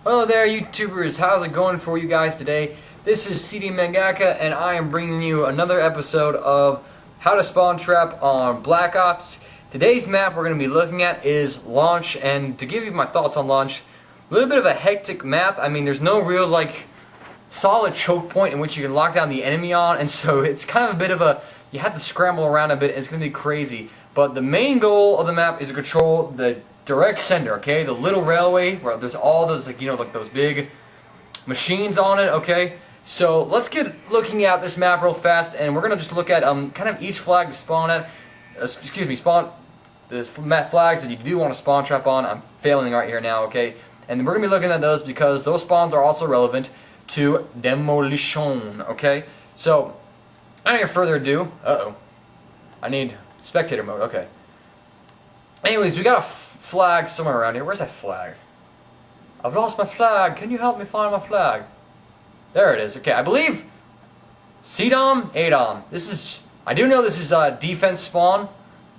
Hello there, YouTubers. How's it going for you guys today? This is CD Mangaka, and I am bringing you another episode of How to Spawn Trap on Black Ops. Today's map we're going to be looking at is Launch, and to give you my thoughts on Launch, a little bit of a hectic map. I mean, there's no real, solid choke point in which you can lock down the enemy on, and so it's kind of a bit of a, you have to scramble around a bit, and it's going to be crazy. But the main goal of the map is to control the direct center, okay? The little railway where there's all those, those big machines on it, okay? So let's get looking at this map real fast, and we're gonna just look at kind of each flag to spawn at. Spawn the flags that you do want to spawn trap on. I'm failing right here now, okay? And we're gonna be looking at those because those spawns are also relevant to demolition, okay? So, without any further ado, I need spectator mode, okay. Anyways, we got a flag somewhere around here. Where's that flag? I've lost my flag. Can you help me find my flag? There it is. Okay, I believe CDOM, ADOM. This is, I do know this is defense spawn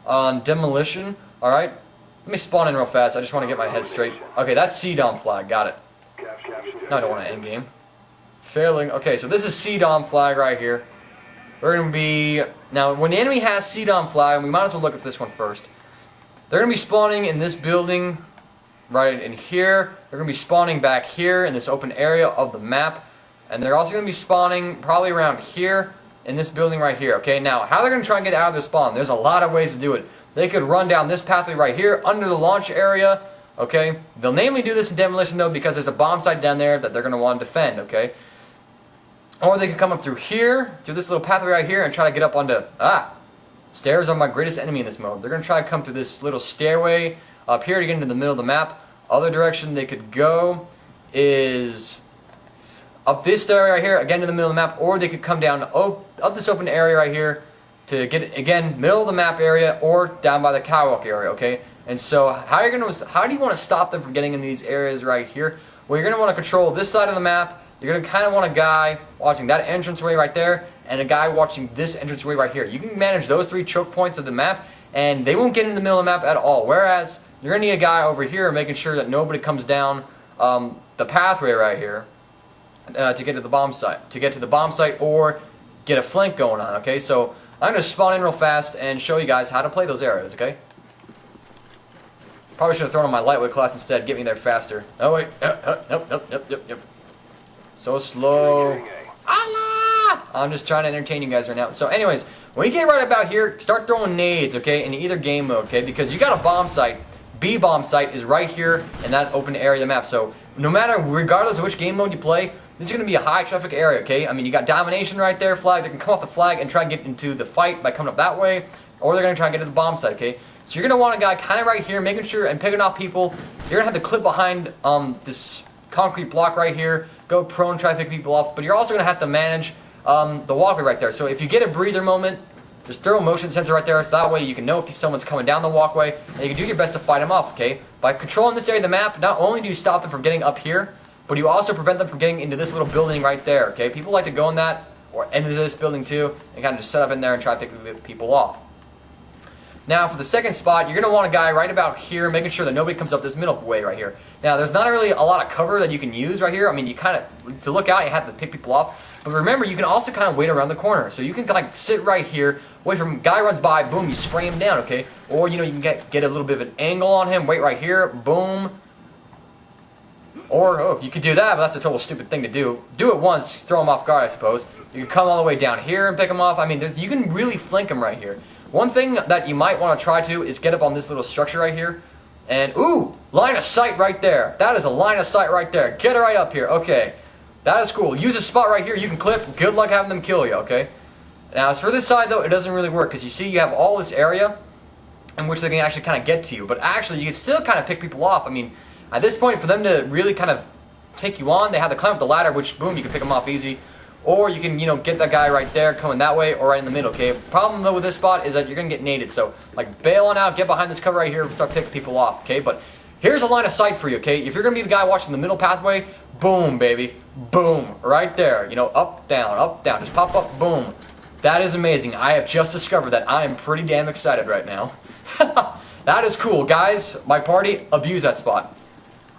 on demolition. Alright, let me spawn in real fast. I just want to get my head straight. Okay, that's CDOM flag. Got it. No, I don't want to end game. Failing. Okay, so this is CDOM flag right here. We're going to be, now when the enemy has CDOM flag, we might as well look at this one first. They're going to be spawning in this building right in here. They're going to be spawning back here in this open area of the map. And they're also going to be spawning probably around here in this building right here. Okay, now how they're going to try and get out of their spawn, there's a lot of ways to do it. They could run down this pathway right here under the launch area. Okay, they'll namely do this in demolition though because there's a bomb site down there that they're going to want to defend. Okay, or they could come up through here, through this little pathway right here and try to get up onto, stairs are my greatest enemy in this mode. They're going to try to come through this little stairway up here to get into the middle of the map. Other direction they could go is up this area right here, again to the middle of the map, or they could come down up this open area right here to get, again, middle of the map area, or down by the catwalk area, okay? And so how do you want to stop them from getting in these areas right here? Well, you're going to want to control this side of the map. You're going to kind of want a guy watching that entranceway right there, and a guy watching this entranceway right here. You can manage those three choke points of the map, and they won't get in the middle of the map at all. Whereas, you're going to need a guy over here making sure that nobody comes down the pathway right here to get to the bomb site. Or get a flank going on, okay? So, I'm going to spawn in real fast and show you guys how to play those areas, okay? Probably should have thrown on my lightweight class instead, get me there faster. Oh wait, nope. So slow. Allah! I'm just trying to entertain you guys right now. So anyways, when you get right about here, start throwing nades, okay, in either game mode, okay? Because you got a bomb site. B bomb site is right here in that open area of the map. So no matter, regardless of which game mode you play, this is going to be a high traffic area, okay? I mean, you got domination right there, flag. They can come off the flag and try and get into the fight by coming up that way, or they're going to try and get to the bomb site, okay? So you're going to want a guy kind of right here, making sure and picking off people. You're going to have to clip behind this concrete block right here, go prone, try to pick people off, but you're also going to have to manage the walkway right there. So if you get a breather moment, just throw a motion sensor right there, so that way you can know if someone's coming down the walkway, and you can do your best to fight them off, okay? By controlling this area of the map, not only do you stop them from getting up here, but you also prevent them from getting into this little building right there, okay? People like to go in that, or into this building too, and kind of just set up in there and try to pick people off. Now, for the second spot, you're going to want a guy right about here, making sure that nobody comes up this middle way right here. Now, there's not really a lot of cover that you can use right here. I mean, you kind of, to look out, you have to pick people off. But remember, you can also kind of wait around the corner. So you can sit right here, wait for him, guy runs by, boom, you spray him down, okay? Or, you can get a little bit of an angle on him, wait right here, boom. Or, you could do that, but that's a total stupid thing to do. Do it once, throw him off guard, I suppose. You can come all the way down here and pick him off. I mean, you can really flank him right here. One thing that you might want to try to is get up on this little structure right here. And, ooh, line of sight right there. That is a line of sight right there. Get it right up here. Okay. That is cool. Use a spot right here. You can clip. Good luck having them kill you, okay? Now, as for this side, though, it doesn't really work. Because you see, you have all this area in which they can actually kind of get to you. But actually, you can still kind of pick people off. I mean, at this point, for them to really kind of take you on, they have to climb up the ladder, which, boom, you can pick them off easy. Or you can, get that guy right there coming that way or right in the middle, okay? Problem, though, with this spot is that you're going to get naded. So, bail on out, get behind this cover right here, and start picking people off, okay? But here's a line of sight for you, okay? If you're going to be the guy watching the middle pathway, boom, baby. Boom. Right there. Up, down, just pop up, boom. That is amazing. I have just discovered that. I am pretty damn excited right now. That is cool, guys. My party, abuse that spot.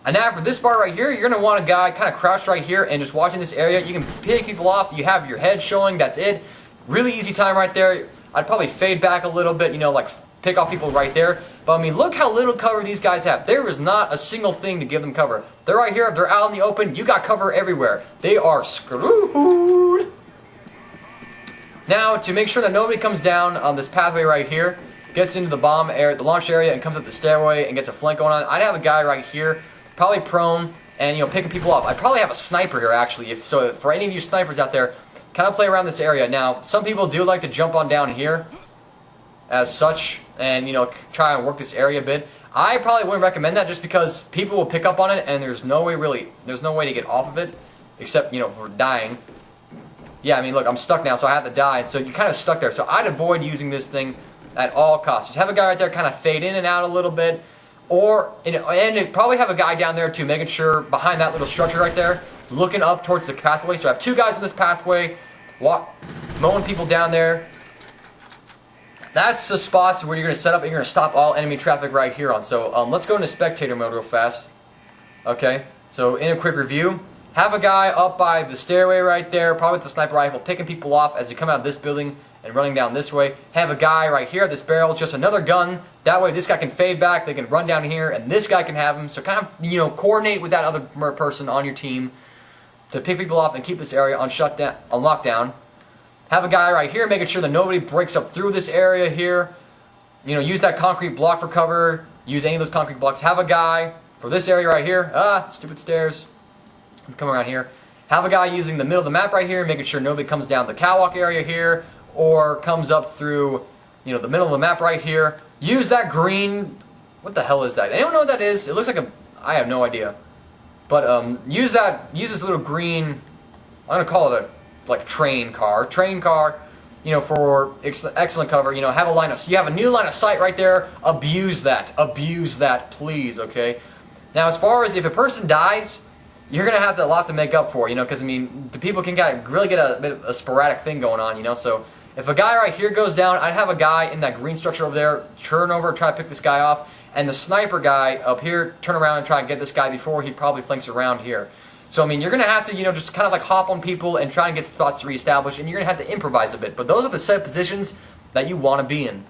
And now for this part right here, you're gonna want a guy kind of crouched right here and just watching this area. You can pick people off. You have your head showing. That's it. Really easy time right there. I'd probably fade back a little bit, you know, like pick off people right there. But I mean, look how little cover these guys have. There is not a single thing to give them cover. They're right here. They're out in the open. You got cover everywhere. They are screwed. Now, to make sure that nobody comes down on this pathway right here, gets into the bomb area, the launch area, and comes up the stairway and gets a flank going on, I'd have a guy right here, probably prone, and, you know, picking people off. I'd probably have a sniper here, actually. So for any of you snipers out there, kind of play around this area. Now, some people do like to jump on down here as such and, you know, try and work this area a bit. I probably wouldn't recommend that just because people will pick up on it and there's no way to get off of it except, you know, for dying. Yeah, I mean, look, I'm stuck now, so I have to die. And so you're kind of stuck there. So I'd avoid using this thing at all costs. Just have a guy right there kind of fade in and out a little bit. Or, and probably have a guy down there too, making sure behind that little structure right there, looking up towards the pathway. So I have two guys in this pathway, mowing people down there. That's the spots where you're going to set up and you're going to stop all enemy traffic right here on. So let's go into spectator mode real fast. Okay, so in a quick review, have a guy up by the stairway right there, probably with the sniper rifle, picking people off as you come out of this building and running down this way. Have a guy right here at this barrel, just another gun. That way this guy can fade back, they can run down here, and this guy can have him. So kind of, you know, coordinate with that other person on your team to pick people off and keep this area on lockdown. Have a guy right here making sure that nobody breaks up through this area here. You know, use that concrete block for cover. Use any of those concrete blocks. Have a guy for this area right here. Stupid stairs. Come around here. Have a guy using the middle of the map right here, making sure nobody comes down the catwalk area here or comes up through, you know, the middle of the map right here. Use that green. What the hell is that? Anyone know what that is? It looks like I have no idea. But use this little green. I'm gonna call it a train car, you know, for excellent cover. You know, have you have a new line of sight right there. Abuse that, please. Okay. Now, as far as if a person dies, you're gonna have a lot to make up for, you know, because I mean, the people can really get a bit of a sporadic thing going on, you know. So if a guy right here goes down, I'd have a guy in that green structure over there turn over, try to pick this guy off, and the sniper guy up here turn around and try and get this guy before he probably flanks around here. So, I mean, you're going to have to, you know, just kind of like hop on people and try and get spots reestablished, and you're going to have to improvise a bit. But those are the set positions that you want to be in.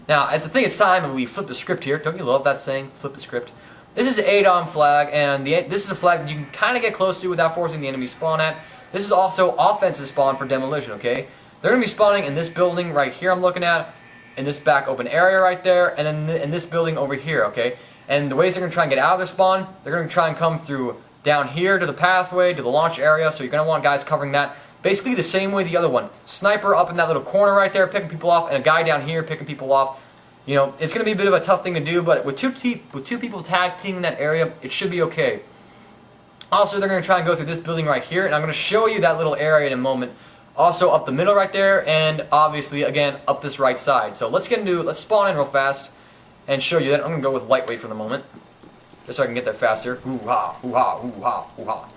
Now, as I think it's time, and we flip the script here. Don't you love that saying, flip the script? This is ADOM flag, and this is a flag that you can kind of get close to without forcing the enemy spawn at. This is also offensive spawn for demolition, okay? They're going to be spawning in this building right here I'm looking at, in this back open area right there, and then in this building over here, okay? And the ways they're going to try and get out of their spawn, they're going to try and come through down here to the pathway, to the launch area, so you're going to want guys covering that. Basically the same way the other one. Sniper up in that little corner right there, picking people off, and a guy down here picking people off. You know, it's going to be a bit of a tough thing to do, but with two people tag teaming that area, it should be okay. Also, they're going to try and go through this building right here, and I'm going to show you that little area in a moment. Also up the middle right there, and obviously, again, up this right side. So let's spawn in real fast and show you that. I'm going to go with lightweight for the moment, just so I can get there faster. Hoo-ha, hoo-ha, hoo-ha, hoo-ha.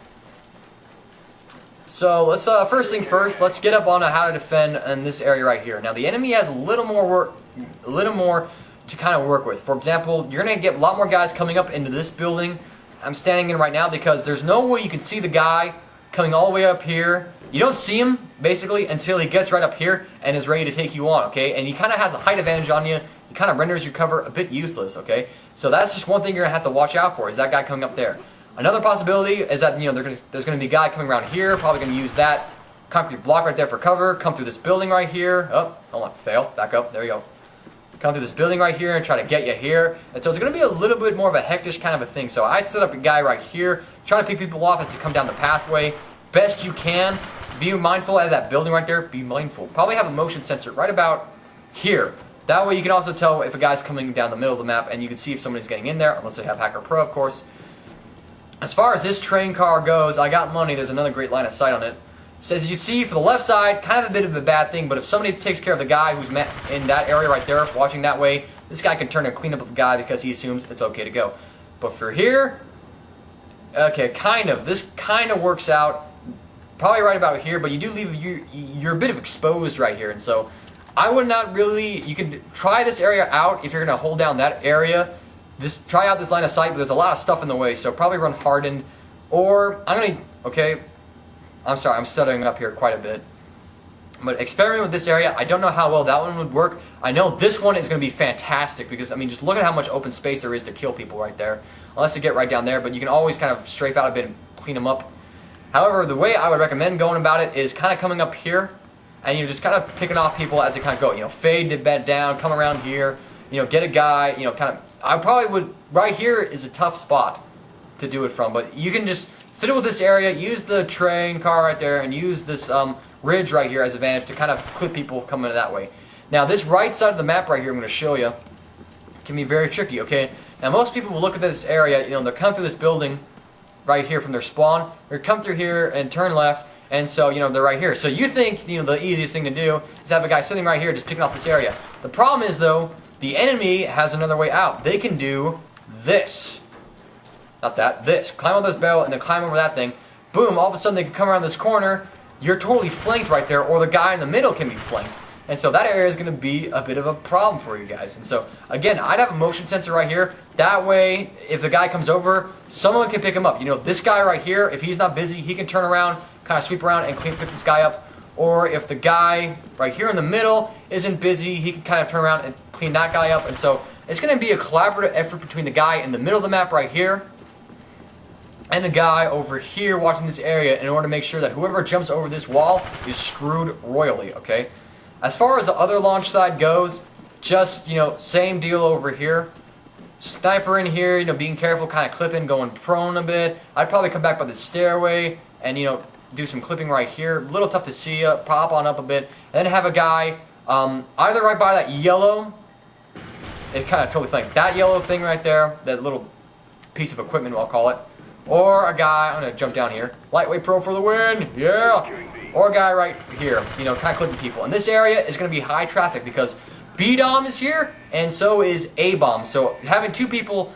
So let's first thing first, let's get up on how to defend in this area right here. Now the enemy has a little more to kind of work with. For example, you're going to get a lot more guys coming up into this building I'm standing in right now because there's no way you can see the guy coming all the way up here. You don't see him basically until he gets right up here and is ready to take you on, okay? And he kind of has a height advantage on you. He kind of renders your cover a bit useless, okay? So that's just one thing you're going to have to watch out for, is that guy coming up there. Another possibility is that, you know, there's going to be a guy coming around here, probably going to use that concrete block right there for cover, come through this building right here. Oh, hold on, fail, back up, there you go. Come through this building right here and try to get you here. And so it's going to be a little bit more of a hectic kind of a thing. So I set up a guy right here, trying to pick people off as they come down the pathway. Best you can. Be mindful of that building right there. Be mindful. Probably have a motion sensor right about here. That way you can also tell if a guy's coming down the middle of the map, and you can see if somebody's getting in there, unless they have Hacker Pro, of course. As far as this train car goes, I got money. There's another great line of sight on it. So as you see, for the left side, kind of a bit of a bad thing, but if somebody takes care of the guy who's in that area right there, watching that way, this guy can turn and clean up the guy because he assumes it's okay to go. But for here, okay, this kind of works out. Probably right about here, but you do leave, you're a bit of exposed right here, and so I would not really, you can try this area out if you're going to hold down that area, try out this line of sight, but there's a lot of stuff in the way, so probably run hardened. Or okay, I'm sorry, I'm stuttering up here quite a bit. But experiment with this area. I don't know how well that one would work. I know this one is going to be fantastic because, I mean, just look at how much open space there is to kill people right there. Unless you get right down there, but you can always kind of strafe out a bit and clean them up. However, the way I would recommend going about it is kind of coming up here, and you're just kind of picking off people as they kind of go. You know, fade the bed down, come around here, you know, get a guy, you know, kind of. I probably would, right here is a tough spot to do it from, but you can just fiddle with this area, use the train car right there, and use this ridge right here as advantage to kind of clip people coming that way. Now, this right side of the map right here, I'm going to show you, can be very tricky, okay? Now, most people will look at this area, you know, they'll come through this building right here from their spawn, or come through here and turn left, and so, you know, they're right here. So you think, you know, the easiest thing to do is have a guy sitting right here just picking off this area. The problem is, though, the enemy has another way out. They can do this. Not that, this. Climb on this barrel and then climb over that thing. Boom, all of a sudden they can come around this corner. You're totally flanked right there, or the guy in the middle can be flanked. And so that area is going to be a bit of a problem for you guys. And so, again, I'd have a motion sensor right here. That way, if the guy comes over, someone can pick him up. You know, this guy right here, if he's not busy, he can turn around, kind of sweep around and pick this guy up. Or if the guy right here in the middle isn't busy, he can kind of turn around and clean that guy up. And so it's going to be a collaborative effort between the guy in the middle of the map right here and the guy over here watching this area in order to make sure that whoever jumps over this wall is screwed royally, okay? As far as the other launch side goes, just, you know, same deal over here. Sniper in here, you know, being careful, kind of clipping, going prone a bit. I'd probably come back by the stairway and, you know, do some clipping right here. A little tough to see, pop on up a bit. And then have a guy either right by that yellow, it kind of totally flanked, that yellow thing right there, that little piece of equipment, I'll call it. Or a guy, I'm going to jump down here, lightweight pro for the win, yeah! Or a guy right here, you know, kind of clipping people. And this area is going to be high traffic because B-Dom is here, and so is A-Bomb. So having two people,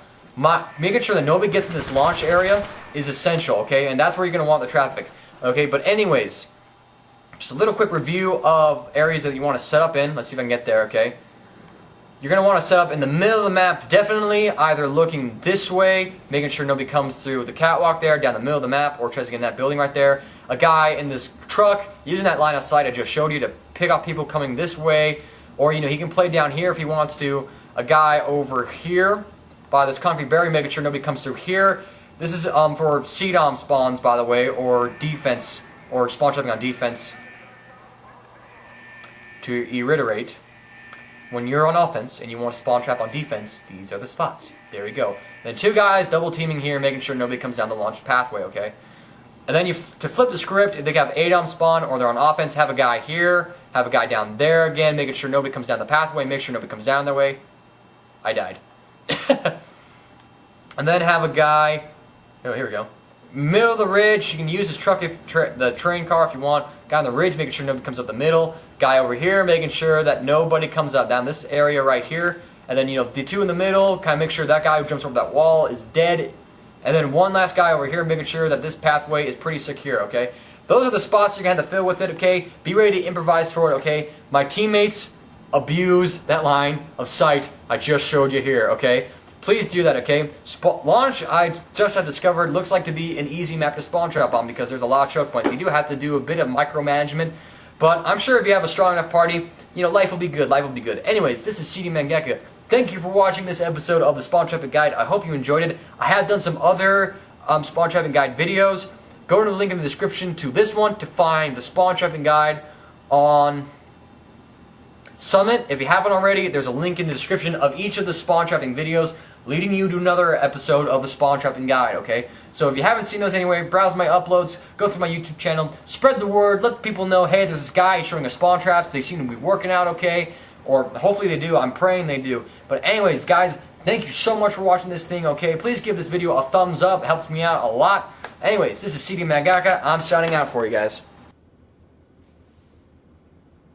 making sure that nobody gets in this launch area is essential, okay? And that's where you're going to want the traffic, okay? But anyways, just a little quick review of areas that you want to set up in. Let's see if I can get there, okay? You're going to want to set up in the middle of the map, definitely either looking this way, making sure nobody comes through the catwalk there, down the middle of the map, or tries to get in that building right there. A guy in this truck, using that line of sight I just showed you to pick up people coming this way, or, you know, he can play down here if he wants to. A guy over here by this concrete barrier, making sure nobody comes through here. This is for CDOM spawns, by the way, or defense, or spawn trapping on defense. To reiterate, when you're on offense and you want to spawn trap on defense, these are the spots. There you go. Then two guys double teaming here, making sure nobody comes down the launch pathway, okay? And then to flip the script, if they have ADOM spawn or they're on offense, have a guy here, have a guy down there again, making sure nobody comes down the pathway, make sure nobody comes down their way. I died. And then have a guy, oh, here we go. Middle of the ridge, you can use this truck, the train car if you want. Guy on the ridge, making sure nobody comes up the middle. Guy over here, making sure that nobody comes up down this area right here. And then, you know, the two in the middle, kind of make sure that guy who jumps over that wall is dead. And then one last guy over here, making sure that this pathway is pretty secure, okay? Those are the spots you're going to have to fill with it, okay? Be ready to improvise for it, okay? My teammates abuse that line of sight I just showed you here, okay? Please do that, okay? Launch, I just have discovered, looks like to be an easy map to spawn trap on because there's a lot of choke points. You do have to do a bit of micromanagement, but I'm sure if you have a strong enough party, you know, life will be good, life will be good. Anyways, this is CD Mangaka. Thank you for watching this episode of the Spawn Trapping Guide. I hope you enjoyed it. I have done some other Spawn Trapping Guide videos. Go to the link in the description to this one to find the Spawn Trapping Guide on Summit. If you haven't already, there's a link in the description of each of the Spawn Trapping videos leading you to another episode of the Spawn Trapping Guide, okay? So if you haven't seen those anyway, browse my uploads, go through my YouTube channel, spread the word, let people know, hey, there's this guy showing us spawn traps, they seem to be working out okay, or hopefully they do, I'm praying they do. But anyways, guys, thank you so much for watching this thing, okay? Please give this video a thumbs up, it helps me out a lot. Anyways, this is CD Mangaka, I'm signing out for you guys.